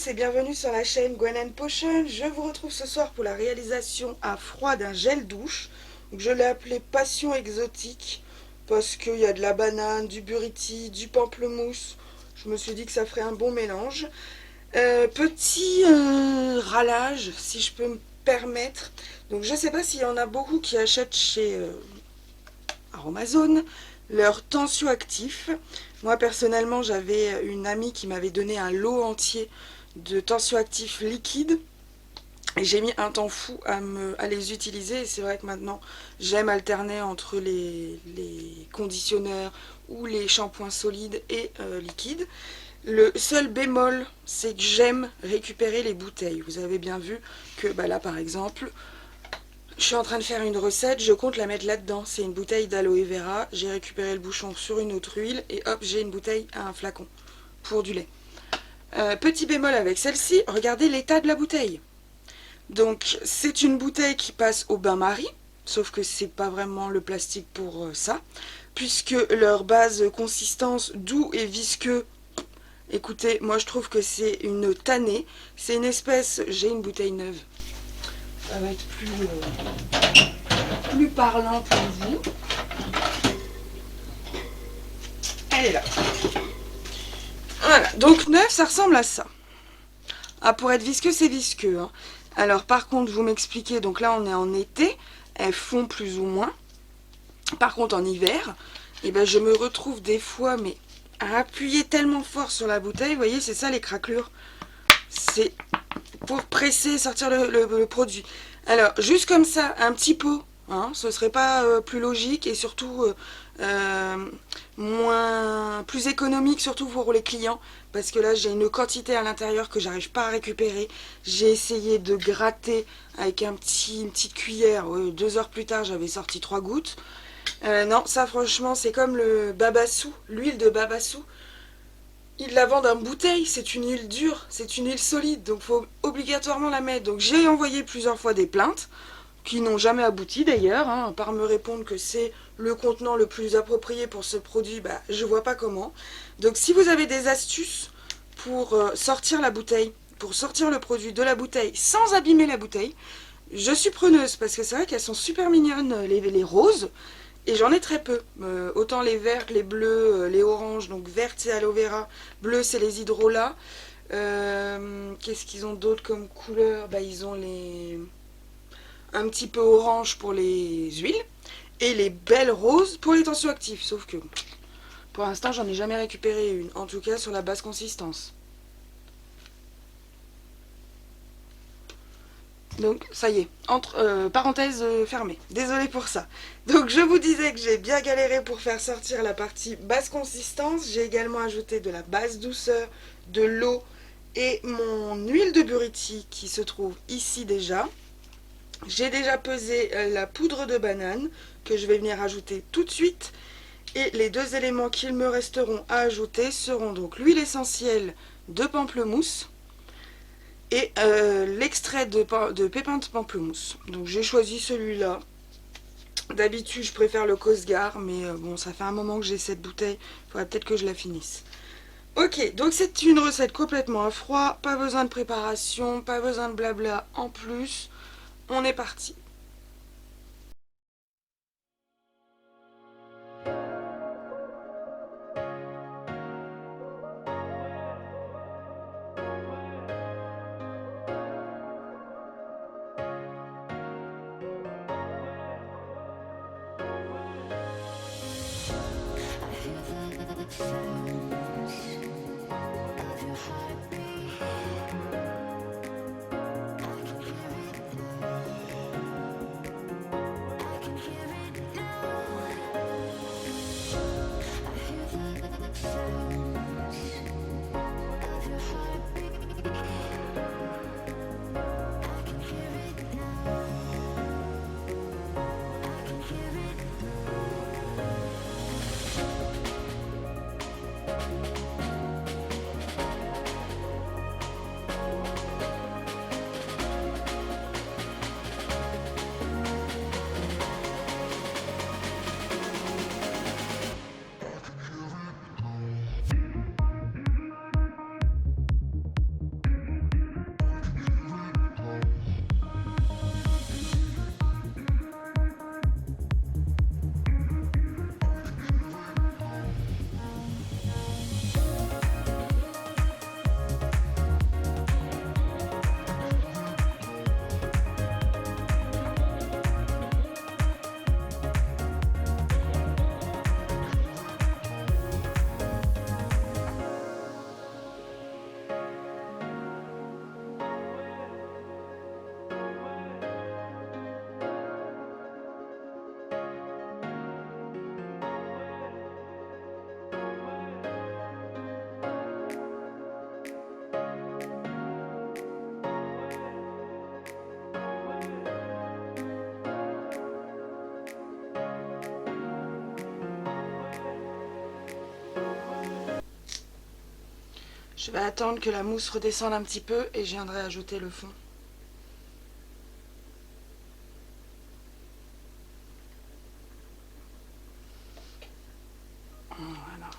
tous et bienvenue sur la chaîne Gwen & Potion. Je vous retrouve ce soir pour la réalisation à froid d'un gel douche. Donc je l'ai appelé Passion exotique parce qu'il y a de la banane, du buriti, du pamplemousse. Je me suis dit que ça ferait un bon mélange. Petit râlage, si je peux me permettre. Donc je ne sais pas s'il y en a beaucoup qui achètent chez Aromazone leur tensioactif. Moi personnellement j'avais une amie qui m'avait donné un lot entier de tensioactifs liquides et j'ai mis un temps fou à les utiliser, et c'est vrai que maintenant j'aime alterner entre les conditionneurs ou les shampoings solides et liquides. Le seul bémol, c'est que j'aime récupérer les bouteilles. Vous avez bien vu que là par exemple, je suis en train de faire une recette, je compte la mettre là-dedans. C'est une bouteille d'aloe vera, j'ai récupéré le bouchon sur une autre huile et hop, j'ai une bouteille à un flacon pour du lait. Petit bémol avec celle-ci, regardez l'état de la bouteille. Donc c'est une bouteille qui passe au bain-marie, sauf que c'est pas vraiment le plastique pour ça, puisque leur base consistance doux et visqueux, écoutez, moi je trouve que c'est une tannée, c'est une espèce, j'ai une bouteille neuve, ça va être plus parlant pour vous. Elle est là. Voilà, donc neuf, ça ressemble à ça. Ah, pour être visqueux, c'est visqueux, hein. Alors par contre, vous m'expliquez, donc là on est en été, elles fond plus ou moins. Par contre en hiver, je me retrouve des fois mais à appuyer tellement fort sur la bouteille, vous voyez, c'est ça les craquelures. C'est pour presser, sortir le produit. Alors juste comme ça, un petit pot, hein, ce serait pas plus logique et surtout plus économique, surtout pour les clients, parce que là j'ai une quantité à l'intérieur que j'arrive pas à récupérer. J'ai essayé de gratter avec une petite cuillère, 2 heures plus tard j'avais sorti 3 gouttes. Non, ça franchement c'est comme le babassou, l'huile de babassou. Ils la vendent en bouteille, c'est une huile dure, c'est une huile solide, donc il faut obligatoirement la mettre. Donc j'ai envoyé plusieurs fois des plaintes, qui n'ont jamais abouti d'ailleurs, hein, à part me répondre que c'est le contenant le plus approprié pour ce produit, je vois pas comment. Donc si vous avez des astuces pour sortir la bouteille, pour sortir le produit de la bouteille sans abîmer la bouteille, je suis preneuse, parce que c'est vrai qu'elles sont super mignonnes, les roses, et j'en ai très peu. Autant les vertes, les bleus, les oranges, donc vertes c'est aloe vera, bleu c'est les hydrolats. Qu'est-ce qu'ils ont d'autre comme couleur? Ils ont un petit peu orange pour les huiles et les belles roses pour les tensioactifs, sauf que pour l'instant j'en ai jamais récupéré une, en tout cas sur la basse consistance. Donc ça y est, parenthèse fermée, désolée pour ça. Donc je vous disais que j'ai bien galéré pour faire sortir la partie basse consistance. J'ai également ajouté de la basse douceur, de l'eau et mon huile de buriti qui se trouve ici déjà. J'ai déjà pesé la poudre de banane que je vais venir ajouter tout de suite. Et les deux éléments qu'il me resteront à ajouter seront donc l'huile essentielle de pamplemousse et l'extrait de pépins de pamplemousse. Donc j'ai choisi celui-là. D'habitude je préfère le Cosgar, mais bon, ça fait un moment que j'ai cette bouteille, il faudrait peut-être que je la finisse. Ok, donc c'est une recette complètement à froid, pas besoin de préparation, pas besoin de blabla en plus. On est parti. Je vais attendre que la mousse redescende un petit peu et je viendrai ajouter le fond. Voilà.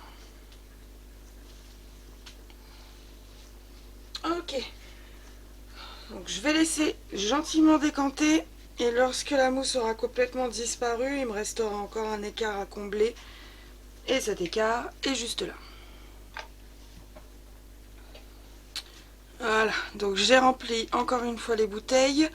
Ok. Donc je vais laisser gentiment décanter et lorsque la mousse aura complètement disparu, il me restera encore un écart à combler. Et cet écart est juste là. Voilà, donc j'ai rempli encore une fois les bouteilles.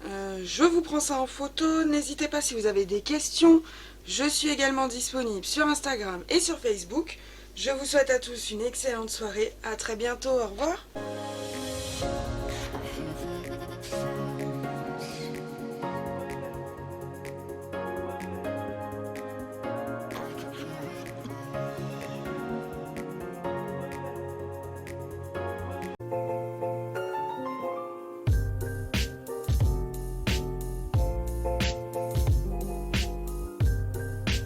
Je vous prends ça en photo. N'hésitez pas si vous avez des questions. Je suis également disponible sur Instagram et sur Facebook. Je vous souhaite à tous une excellente soirée. À très bientôt. Au revoir.